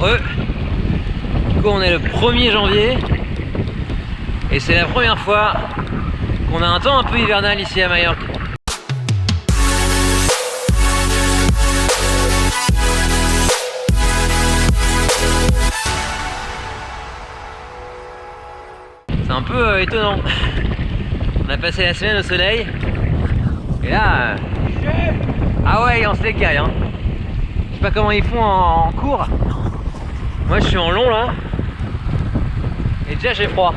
affreux. Du coup on est le 1er janvier et c'est la première fois qu'on a un temps un peu hivernal ici à Majorque. C'est un peu étonnant. On a passé la semaine au soleil et là ah ouais on se les caille hein. Je sais pas comment ils font en cours. Moi je suis en long là et déjà j'ai froid.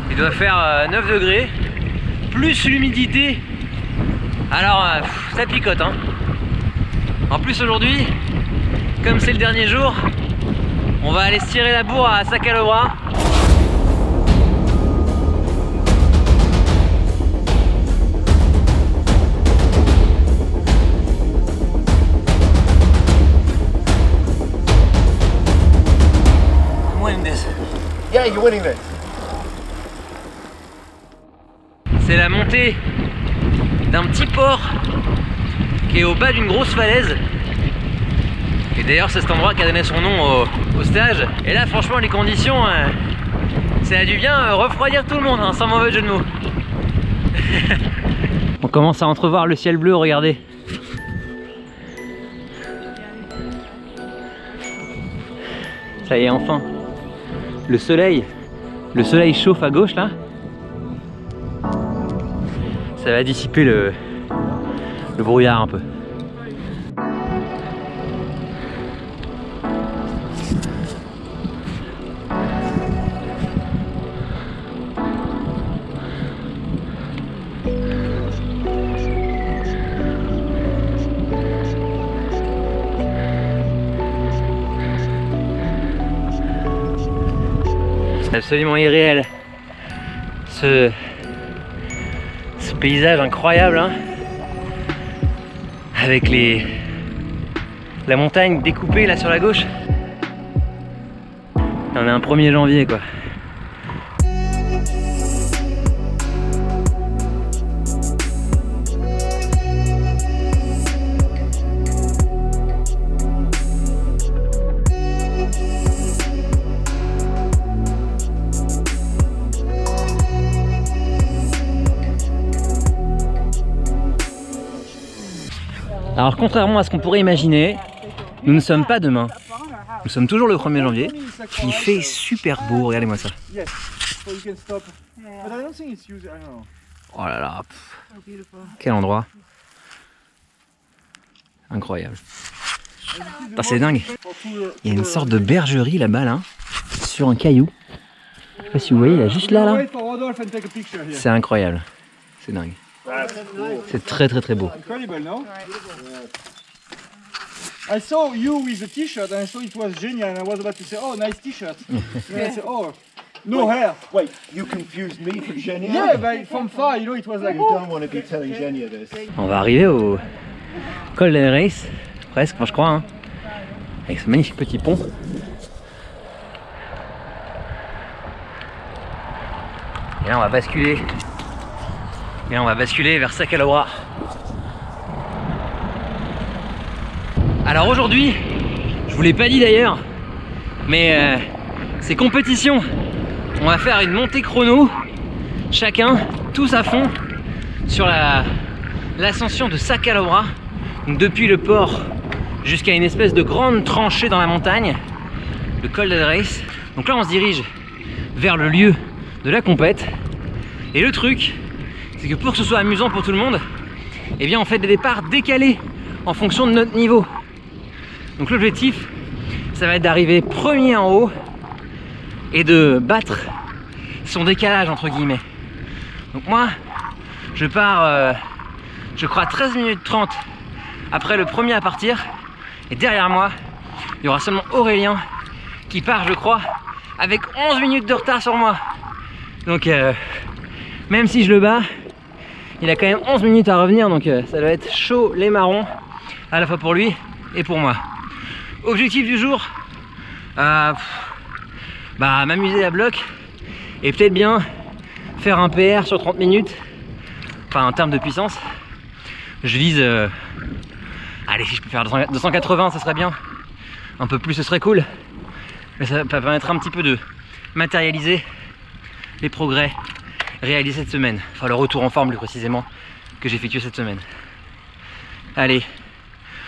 Il doit faire 9 degrés plus l'humidité. Alors ça picote hein. En plus aujourd'hui, comme c'est le dernier jour, on va aller se tirer la bourre à Sacalobra. Yeah, you're winning this. C'est la montée d'un petit port qui est au bas d'une grosse falaise. Et d'ailleurs c'est cet endroit qui a donné son nom au stage. Et là franchement les conditions, ça a dû bien refroidir tout le monde, hein, sans mauvais jeu de mots. On commence à entrevoir le ciel bleu, regardez. Ça y est enfin. Le soleil chauffe à gauche là. Ça va dissiper le brouillard un peu. C'est absolument irréel ce paysage incroyable hein, avec la montagne découpée là sur la gauche. Et on est un 1er janvier quoi. Alors contrairement à ce qu'on pourrait imaginer, nous ne sommes pas demain, nous sommes toujours le 1er janvier. Il fait super beau, regardez-moi ça. Oh là là, quel endroit. Incroyable. C'est dingue. Il y a une sorte de bergerie là-bas, là, sur un caillou. Je sais pas si vous voyez, là, juste là, là. C'est incroyable, c'est dingue. C'est très très très beau. I saw you with a t-shirt and I thought it was genial and I was about to say, oh, nice t-shirt. And I said, oh, no hair. Wait, you confused me for Genia? Yeah, but from far, you know, it was like... You don't want to be telling Genia this. On va arriver au col del Reis, presque, enfin, je crois, hein, avec ce magnifique petit pont. Et là on va basculer. Et là on va basculer vers Sacalobra. Alors aujourd'hui, je vous l'ai pas dit d'ailleurs, mais c'est compétition. On va faire une montée chrono, chacun, tous à fond, sur l'ascension de Sacalobra. Donc depuis le port jusqu'à une espèce de grande tranchée dans la montagne, le col del Reis. Donc là on se dirige vers le lieu de la compète. Et le truc, c'est que pour que ce soit amusant pour tout le monde, eh bien on fait des départs décalés en fonction de notre niveau. Donc l'objectif, ça va être d'arriver premier en haut et de battre son décalage entre guillemets. Donc moi, je pars, je crois 13 minutes 30 après le premier à partir. Et derrière moi, il y aura seulement Aurélien qui part, je crois, avec 11 minutes de retard sur moi. Donc même si je le bats, il a quand même 11 minutes à revenir. Donc ça doit être chaud les marrons, à la fois pour lui et pour moi. Objectif du jour, m'amuser à bloc et peut-être bien faire un PR sur 30 minutes. Enfin en termes de puissance, je vise, allez si je peux faire 280 ça serait bien. un peu plus ce serait cool. Mais ça permettra un petit peu de matérialiser les progrès réalisés cette semaine. Enfin le retour en forme plus précisément que j'ai effectué cette semaine. Allez,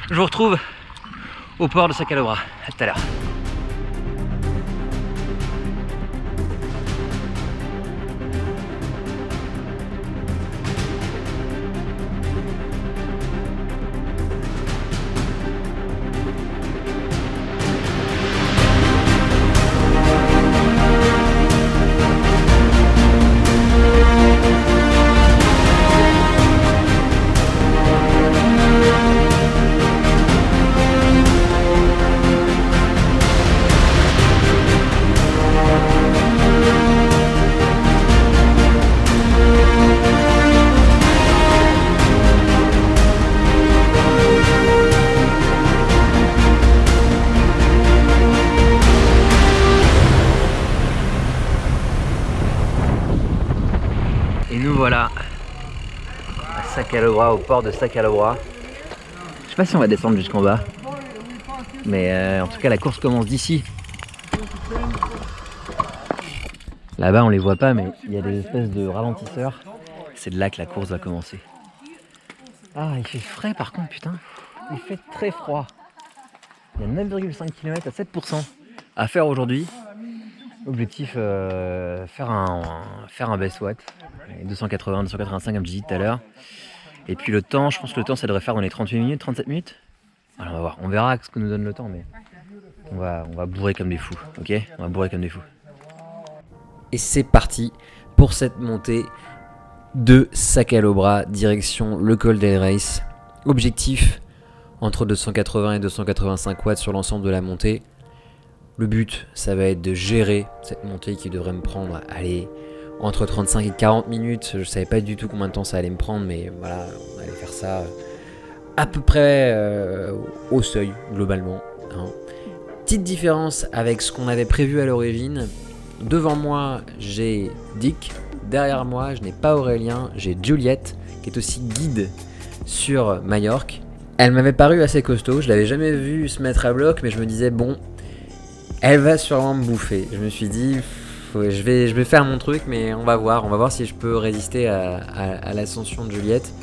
je vous retrouve au port de Sacalobra. À tout à l'heure. Et nous voilà à Sacalobra, au port de Sacalobra. Je sais pas si on va descendre jusqu'en bas, mais en tout cas la course commence d'ici. Là-bas on les voit pas, mais il y a des espèces de ralentisseurs. C'est de là que la course va commencer. Ah, il fait frais par contre, putain. Il fait très froid. Il y a 9,5 km à 7% à faire aujourd'hui. Objectif, faire un best watt. 280, 285 comme je disais tout à l'heure. Et puis le temps, je pense que le temps ça devrait faire dans les 38 minutes, 37 minutes. Alors on va voir, on verra ce que nous donne le temps, mais on va bourrer comme des fous, ok? On va bourrer comme des fous. Et c'est parti pour cette montée de Sacalobra, direction le col del Reis. Objectif, entre 280 et 285 watts sur l'ensemble de la montée. Le but, ça va être de gérer cette montée qui devrait me prendre, allez, entre 35 et 40 minutes. Je savais pas du tout combien de temps ça allait me prendre, mais voilà, on allait faire ça à peu près au seuil, globalement. Hein. Petite différence avec ce qu'on avait prévu à l'origine. Devant moi, j'ai Dick. Derrière moi, je n'ai pas Aurélien, j'ai Juliette, qui est aussi guide sur Majorque. Elle m'avait paru assez costaud, je l'avais jamais vue se mettre à bloc, mais je me disais, bon, elle va sûrement me bouffer. Je me suis dit, je vais faire mon truc, mais on va voir si je peux résister à l'ascension de Juliette.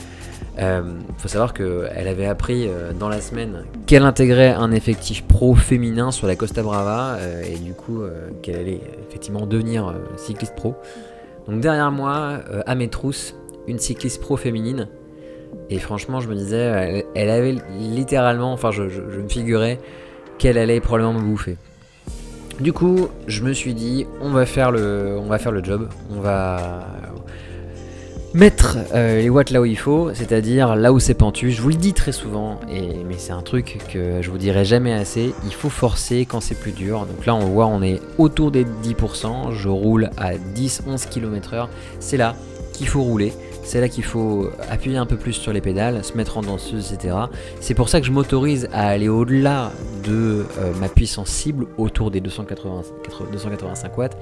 Faut savoir qu'elle avait appris dans la semaine qu'elle intégrait un effectif pro féminin sur la Costa Brava et du coup qu'elle allait effectivement devenir cycliste pro. Donc derrière moi, à mes trousses, une cycliste pro féminine. Et franchement, je me disais, elle avait littéralement, enfin je me figurais qu'elle allait probablement me bouffer. Du coup, je me suis dit, on va faire le job, on va mettre les watts là où il faut, c'est-à-dire là où c'est pentu. Je vous le dis très souvent, mais c'est un truc que je vous dirai jamais assez, il faut forcer quand c'est plus dur. Donc là on voit, on est autour des 10%, je roule à 10-11 km/h, c'est là qu'il faut rouler. C'est là qu'il faut appuyer un peu plus sur les pédales, se mettre en danseuse, etc. C'est pour ça que je m'autorise à aller au-delà de ma puissance cible, autour des 285 watts,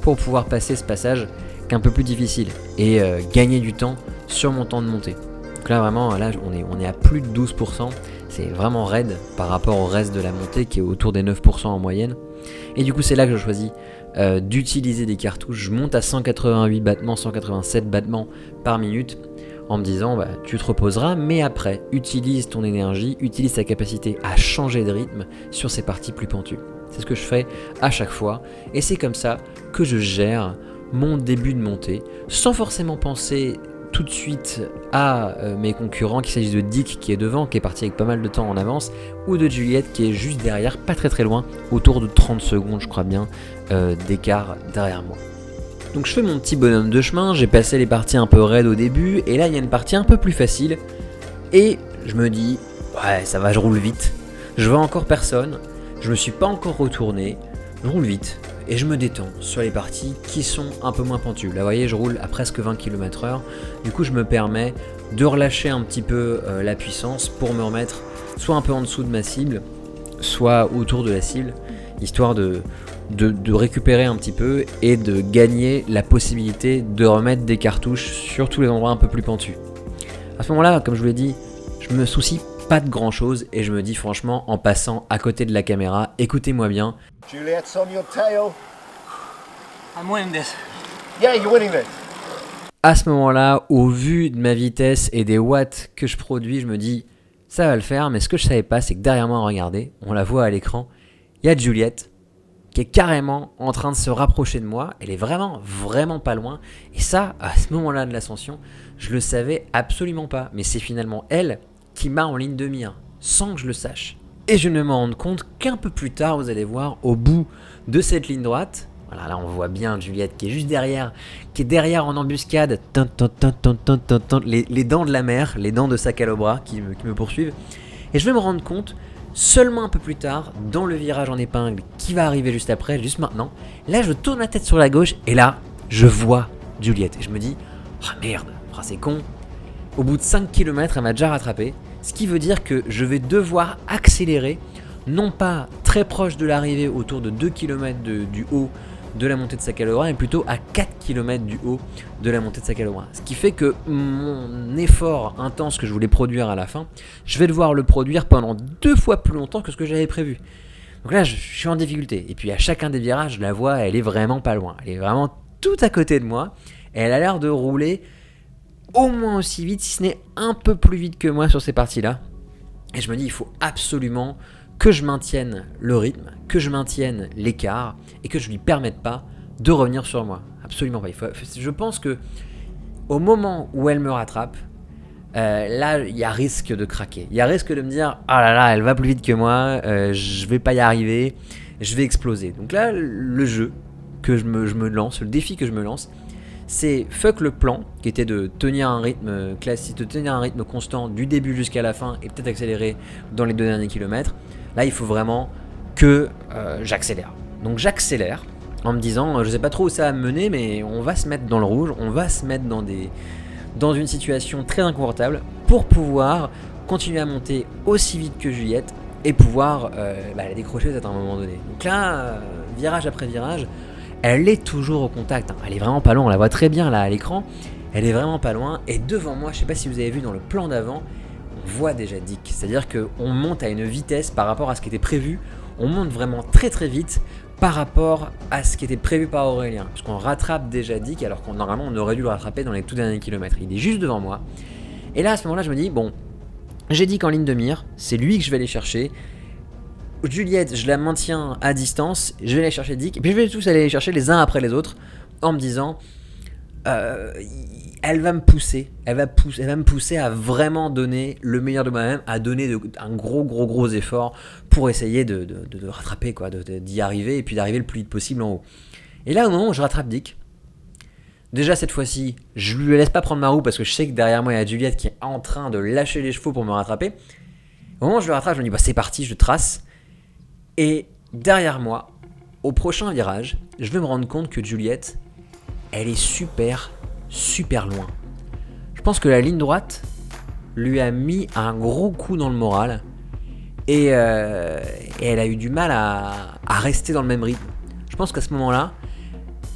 pour pouvoir passer ce passage qui est un peu plus difficile et gagner du temps sur mon temps de montée. Donc là vraiment, là, on est à plus de 12%, c'est vraiment raide par rapport au reste de la montée qui est autour des 9% en moyenne. Et du coup c'est là que je choisis d'utiliser des cartouches. Je monte à 188 battements, 187 battements par minute en me disant bah, tu te reposeras, mais après utilise ton énergie, utilise ta capacité à changer de rythme sur ces parties plus pentues. C'est ce que je fais à chaque fois et c'est comme ça que je gère mon début de montée sans forcément penser tout de suite à mes concurrents, qu'il s'agisse de Dick qui est devant, qui est parti avec pas mal de temps en avance, ou de Juliette qui est juste derrière, pas très loin, autour de 30 secondes je crois bien d'écart derrière moi. Donc je fais mon petit bonhomme de chemin, j'ai passé les parties un peu raides au début, et là il y a une partie un peu plus facile, et je me dis, ouais ça va, je roule vite, je vois encore personne, je me suis pas encore retourné, je roule vite. Et je me détends sur les parties qui sont un peu moins pentues. Là vous voyez, je roule à presque 20 km/h. Du coup je me permets de relâcher un petit peu la puissance pour me remettre soit un peu en dessous de ma cible, soit autour de la cible, histoire de récupérer un petit peu et de gagner la possibilité de remettre des cartouches sur tous les endroits un peu plus pentus. À ce moment-là, comme je vous l'ai dit, je me soucie pas de grand chose et je me dis franchement en passant à côté de la caméra, écoutez-moi bien. Juliet's on your tail. I'm winning this. Yeah, you're winning this. À ce moment-là, au vu de ma vitesse et des watts que je produis, je me dis ça va le faire, mais ce que je savais pas, c'est que derrière moi, regardez, on la voit à l'écran, il y a Juliette qui est carrément en train de se rapprocher de moi. Elle est vraiment, vraiment pas loin. Et ça, à ce moment-là de l'ascension, je le savais absolument pas. Mais c'est finalement elle qui m'a en ligne de mire, sans que je le sache. Et je ne me rends compte qu'un peu plus tard, vous allez voir, au bout de cette ligne droite, voilà, là on voit bien Juliette qui est juste derrière, qui est derrière en embuscade, les dents de la mer, les dents de Sacalobra qui me poursuivent. Et je vais me rendre compte seulement un peu plus tard, dans le virage en épingle qui va arriver juste après, juste maintenant. Là, je tourne la tête sur la gauche et là, je vois Juliette. Et je me dis, ah oh merde, oh, c'est con. Au bout de 5 km, elle m'a déjà rattrapé. Ce qui veut dire que je vais devoir accélérer, non pas très proche de l'arrivée, autour de 2 km du haut de la montée de Sacalobra, mais plutôt à 4 km du haut de la montée de Sacalobra. Ce qui fait que mon effort intense que je voulais produire à la fin, je vais devoir le produire pendant 2 fois plus longtemps que ce que j'avais prévu. Donc là, je suis en difficulté. Et puis à chacun des virages, je la vois, elle est vraiment pas loin. Elle est vraiment tout à côté de moi. Et elle a l'air de rouler au moins aussi vite, si ce n'est un peu plus vite que moi sur ces parties-là. Et je me dis, il faut absolument que je maintienne le rythme, que je maintienne l'écart et que je lui permette pas de revenir sur moi. Absolument pas. Je pense que au moment où elle me rattrape, là, il y a risque de craquer. Il y a risque de me dire, ah là là, elle va plus vite que moi, je vais pas y arriver, je vais exploser. Donc là, le jeu que je me lance, le défi que je me lance, c'est fuck le plan qui était de tenir un rythme classique, de tenir un rythme constant du début jusqu'à la fin et peut-être accélérer dans les 2 derniers kilomètres. Là, il faut vraiment que j'accélère. Donc j'accélère en me disant, je sais pas trop où ça va me mener, mais on va se mettre dans le rouge, on va se mettre dans une situation très inconfortable pour pouvoir continuer à monter aussi vite que Juliette et pouvoir la décrocher peut-être à un moment donné. Donc là, virage après virage, elle est toujours au contact, hein. Elle est vraiment pas loin, on la voit très bien là à l'écran, elle est vraiment pas loin, et devant moi, je sais pas si vous avez vu dans le plan d'avant, on voit déjà Dick, c'est-à-dire qu'on monte à une vitesse par rapport à ce qui était prévu, on monte vraiment très très vite par rapport à ce qui était prévu par Aurélien, parce qu'on rattrape déjà Dick alors qu'on normalement on aurait dû le rattraper dans les tout derniers kilomètres, il est juste devant moi, et là à ce moment-là je me dis, bon, j'ai Dick en ligne de mire, c'est lui que je vais aller chercher. Juliette, je la maintiens à distance, je vais aller chercher Dick, et puis je vais tous aller les chercher les uns après les autres, en me disant, elle va me pousser à vraiment donner le meilleur de moi-même, à donner un gros effort pour essayer de rattraper, quoi, d'y arriver, et puis d'arriver le plus vite possible en haut. Et là, au moment où je rattrape Dick, déjà cette fois-ci, je lui laisse pas prendre ma roue, parce que je sais que derrière moi, il y a Juliette qui est en train de lâcher les chevaux pour me rattraper. Au moment où je le rattrape, je me dis, bah c'est parti, je trace. Et derrière moi, au prochain virage, je vais me rendre compte que Juliette, elle est super loin. Je pense que la ligne droite lui a mis un gros coup dans le moral et elle a eu du mal à rester dans le même rythme. Je pense qu'à ce moment-là,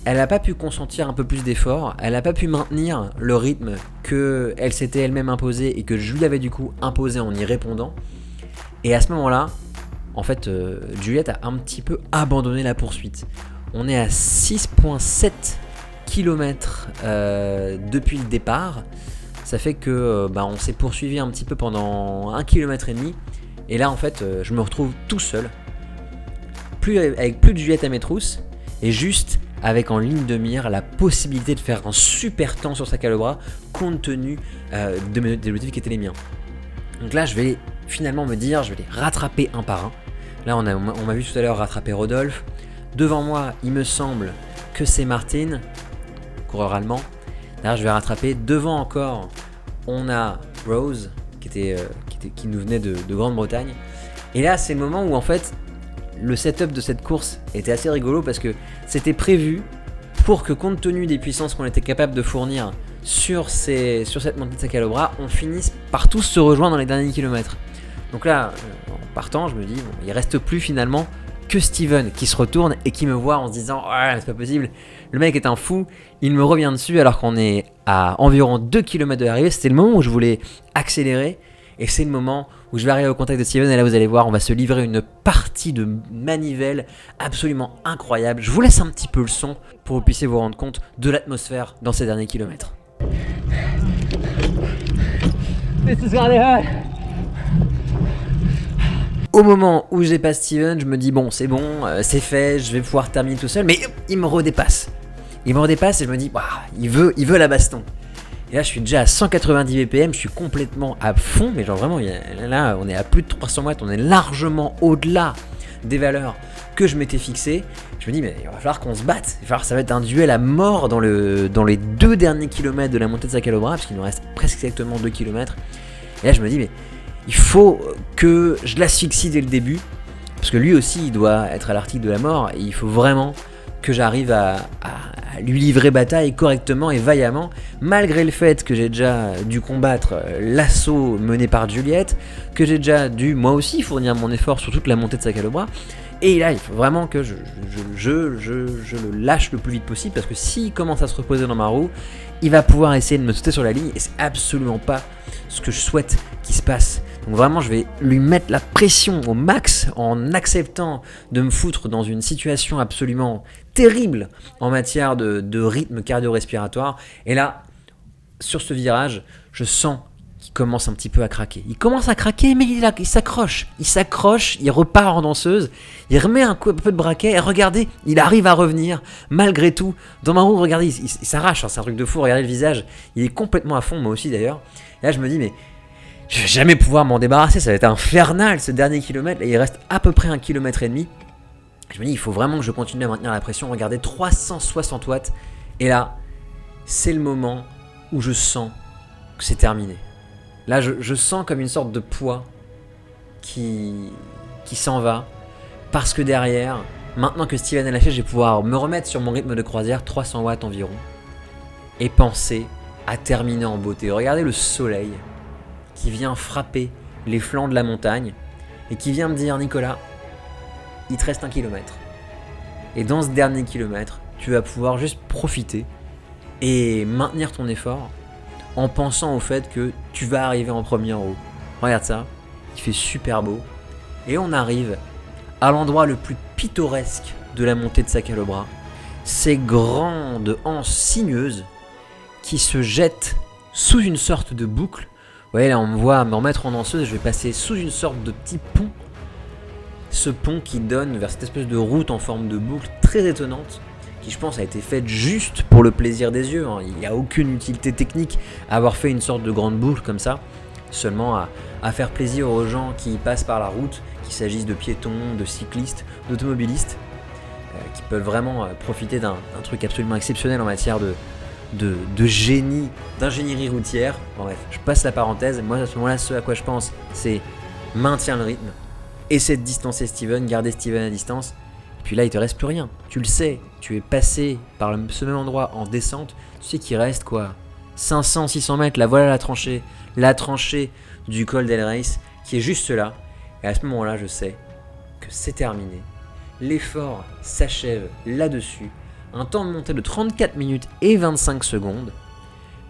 elle n'a pas pu consentir un peu plus d'efforts, elle n'a pas pu maintenir le rythme qu'elle s'était elle-même imposé et que je lui avais du coup imposé en y répondant. Et à ce moment-là, en fait, Juliette a un petit peu abandonné la poursuite. On est à 6,7 km depuis le départ. Ça fait que on s'est poursuivi un petit peu pendant 1,5 km. Et là, en fait, je me retrouve tout seul. Avec plus de Juliette à mes trousses. Et juste avec en ligne de mire la possibilité de faire un super temps sur Sacalobra compte tenu de mes objectifs qui étaient les miens. Donc là, je vais finalement me dire, je vais les rattraper un par un. Là, on m'a vu tout à l'heure rattraper Rodolphe. Devant moi, il me semble que c'est Martin, coureur allemand. D'ailleurs, je vais rattraper. Devant encore, on a Rose, qui nous venait de Grande-Bretagne. Et là, c'est le moment où, en fait, le setup de cette course était assez rigolo parce que c'était prévu pour que, compte tenu des puissances qu'on était capable de fournir sur cette montée de Sacalobra, on finisse par tous se rejoindre dans les derniers kilomètres. Donc là, en partant, je me dis, bon, il reste plus finalement que Steven qui se retourne et qui me voit en se disant, oh, c'est pas possible, le mec est un fou, il me revient dessus alors qu'on est à environ 2 km de l'arrivée. C'était le moment où je voulais accélérer et c'est le moment où je vais arriver au contact de Steven et là vous allez voir, on va se livrer une partie de manivelle absolument incroyable. Je vous laisse un petit peu le son pour que vous puissiez vous rendre compte de l'atmosphère dans ces derniers kilomètres. Au moment où je dépasse Steven, je me dis bon, c'est c'est fait, je vais pouvoir terminer tout seul, mais il me redépasse. Il me redépasse et je me dis, il veut la baston. Et là, je suis déjà à 190 BPM, je suis complètement à fond, mais genre vraiment, là, on est à plus de 300 watts, on est largement au-delà des valeurs que je m'étais fixées. Je me dis, mais il va falloir qu'on se batte, ça va être un duel à mort dans les 2 derniers kilomètres de la montée de Sacalobra, parce qu'il nous reste presque exactement 2 kilomètres. Et là, je me dis, mais il faut que je l'asphyxie dès le début, parce que lui aussi, il doit être à l'article de la mort, et il faut vraiment que j'arrive à lui livrer bataille correctement et vaillamment, malgré le fait que j'ai déjà dû combattre l'assaut mené par Juliette, que j'ai déjà dû moi aussi fournir mon effort sur toute la montée de Sacalobra. Et là, il faut vraiment que je le lâche le plus vite possible, parce que s'il commence à se reposer dans ma roue, il va pouvoir essayer de me sauter sur la ligne, et c'est absolument pas ce que je souhaite qu'il se passe. Donc vraiment, je vais lui mettre la pression au max en acceptant de me foutre dans une situation absolument terrible en matière de rythme cardio-respiratoire. Et là, sur ce virage, je sens qu'il commence un petit peu à craquer. Il commence à craquer, mais il s'accroche. Il s'accroche, il repart en danseuse, il remet un peu de braquet, et regardez, il arrive à revenir, malgré tout. Dans ma roue, regardez, il s'arrache, hein, c'est un truc de fou, regardez le visage, il est complètement à fond, moi aussi d'ailleurs. Et là, je me dis, mais je vais jamais pouvoir m'en débarrasser, ça va être infernal ce dernier kilomètre, et il reste à peu près 1,5 km. Je me dis, il faut vraiment que je continue à maintenir la pression. Regardez, 360 watts, et là, c'est le moment où je sens que c'est terminé. Là, je sens comme une sorte de poids qui s'en va, parce que derrière, maintenant que Steven est lâché, je vais pouvoir me remettre sur mon rythme de croisière, 300 watts environ, et penser à terminer en beauté. Regardez le soleil qui vient frapper les flancs de la montagne et qui vient me dire, Nicolas, il te reste 1 kilomètre. Et dans ce dernier kilomètre, tu vas pouvoir juste profiter et maintenir ton effort en pensant au fait que tu vas arriver en premier en haut. Regarde ça, il fait super beau. Et on arrive à l'endroit le plus pittoresque de la montée de Sacalobra. Ces grandes anses sinueuses qui se jettent sous une sorte de boucle. Vous voyez là, on me voit me remettre en danseuse, je vais passer sous une sorte de petit pont. Ce pont qui donne vers cette espèce de route en forme de boucle très étonnante, qui je pense a été faite juste pour le plaisir des yeux. Il n'y a aucune utilité technique à avoir fait une sorte de grande boucle comme ça, seulement à faire plaisir aux gens qui passent par la route, qu'il s'agisse de piétons, de cyclistes, d'automobilistes, qui peuvent vraiment profiter d'un truc absolument exceptionnel en matière de génie, d'ingénierie routière. Bon, bref, je passe la parenthèse. Moi, à ce moment-là, ce à quoi je pense, c'est maintiens le rythme, essaie de distancer Steven, garder Steven à distance. Et puis là, il te reste plus rien. Tu le sais, tu es passé par ce même endroit en descente. Tu sais qu'il reste quoi, 500, 600 mètres. Là, voilà la tranchée du col d'El Reis qui est juste là. Et à ce moment-là, je sais que c'est terminé. L'effort s'achève là-dessus. Un temps de montée de 34 minutes et 25 secondes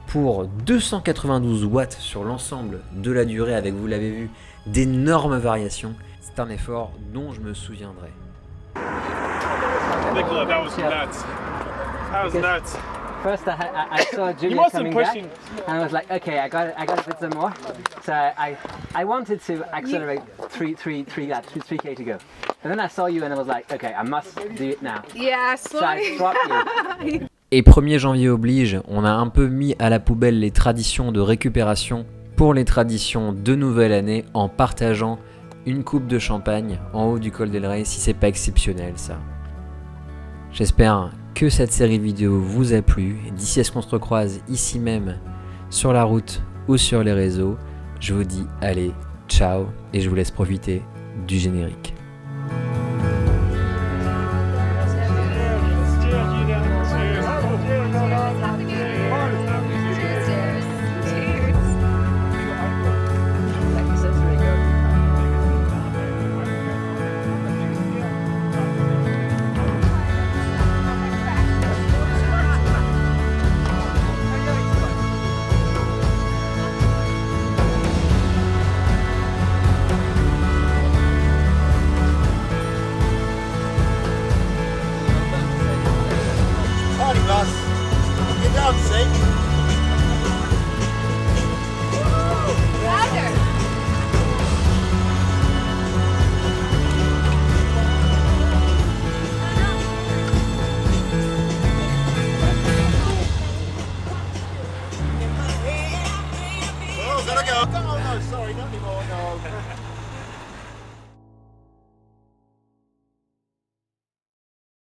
pour 292 watts sur l'ensemble de la durée avec, vous l'avez vu, d'énormes variations. C'est un effort dont je me souviendrai. Nicola, that was nuts. That was nuts. First, I saw Julia coming back, and I was like, okay, I got to put some more. So I wanted to accelerate three laps, 3K to go. And then I saw you, and I was like, okay, I must do it now. Yeah, So I sorry. swapped you. Et 1er janvier oblige, on a un peu mis à la poubelle les traditions de récupération pour les traditions de nouvelle année en partageant une coupe de champagne en haut du col d'El Reis, si c'est pas exceptionnel ça. J'espère que cette série vidéo vous a plu. D'ici à ce qu'on se recroise ici même sur la route ou sur les réseaux, je vous dis allez, ciao, et je vous laisse profiter du générique. was gonna go. Oh no, sorry, not anymore. No.